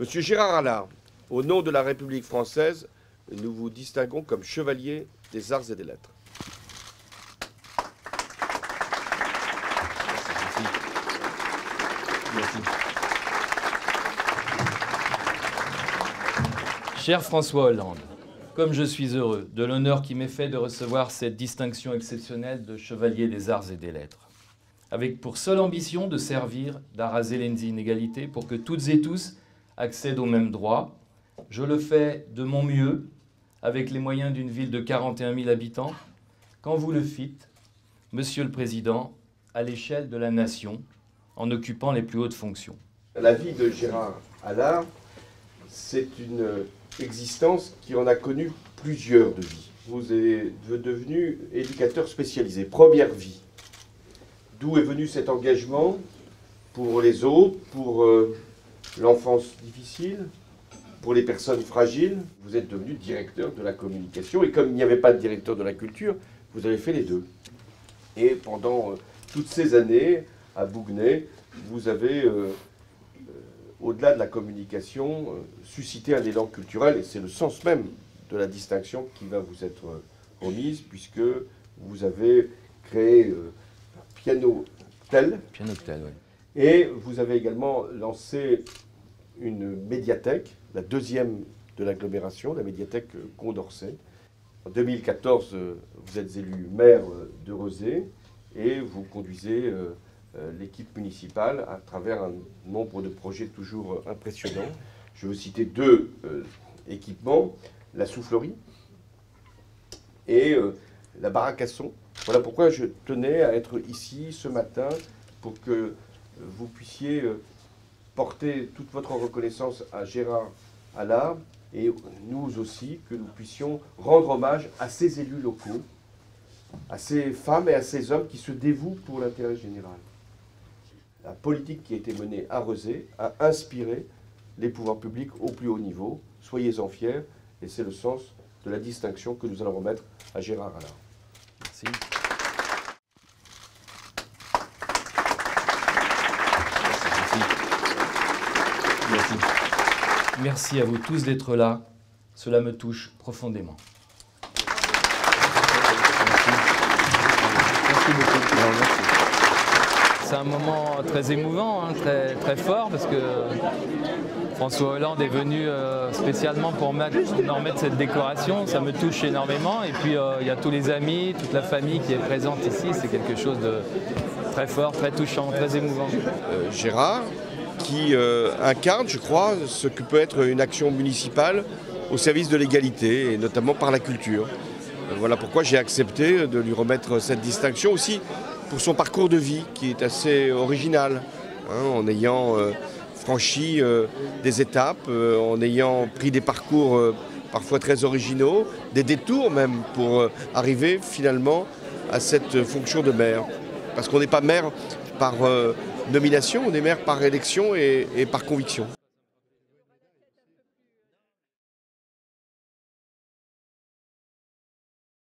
Monsieur Gérard Allard, au nom de la République française, nous vous distinguons comme chevalier des arts et des lettres. Merci. Cher François Hollande, comme je suis heureux de l'honneur qui m'est fait de recevoir cette distinction exceptionnelle de chevalier des arts et des lettres, avec pour seule ambition de servir, d'araser les inégalités pour que toutes et tous accèdent aux mêmes droits. Je le fais de mon mieux, avec les moyens d'une ville de 41 000 habitants, quand vous le fîtes, Monsieur le Président, à l'échelle de la nation, en occupant les plus hautes fonctions. La vie de Gérard Allard, c'est une existence qui en a connu plusieurs de vies. Vous êtes devenu éducateur spécialisé, première vie. D'où est venu cet engagement pour les autres, pour l'enfance difficile, pour les personnes fragiles? Vous êtes devenu directeur de la communication et comme il n'y avait pas de directeur de la culture, vous avez fait les deux. Et pendant toutes ces années, à Bouguenais, vous avez, au-delà de la communication, suscité un élan culturel et c'est le sens même de la distinction qui va vous être remise puisque vous avez créé Pianotel. Pianotel, oui. Et vous avez également lancé une médiathèque, la deuxième de l'agglomération, la médiathèque Condorcet. En 2014, vous êtes élu maire de Rezé et vous conduisez l'équipe municipale à travers un nombre de projets toujours impressionnants. Je vais vous citer deux équipements, la soufflerie et la baraque à son. Voilà pourquoi je tenais à être ici ce matin pour que vous puissiez porter toute votre reconnaissance à Gérard Allard et nous aussi, que nous puissions rendre hommage à ces élus locaux, à ces femmes et à ces hommes qui se dévouent pour l'intérêt général. La politique qui a été menée à Rezé a inspiré les pouvoirs publics au plus haut niveau. Soyez-en fiers et c'est le sens de la distinction que nous allons remettre à Gérard Allard. Merci. Merci. Merci à vous tous d'être là. Cela me touche profondément. Merci beaucoup. C'est un moment très émouvant, hein, très fort, parce que François Hollande est venu spécialement pour me remettre cette décoration. Ça me touche énormément. Et puis il y a tous les amis, toute la famille qui est présente ici. C'est quelque chose de très fort, très touchant, très émouvant. Gérard, qui incarne, je crois, ce que peut être une action municipale au service de l'égalité, et notamment par la culture. Voilà pourquoi j'ai accepté de lui remettre cette distinction aussi pour son parcours de vie, qui est assez original, hein, en ayant franchi des étapes, en ayant pris des parcours parfois très originaux, des détours même, pour arriver finalement à cette fonction de maire. Parce qu'on n'est pas maire par nomination, on est maire par élection et par conviction.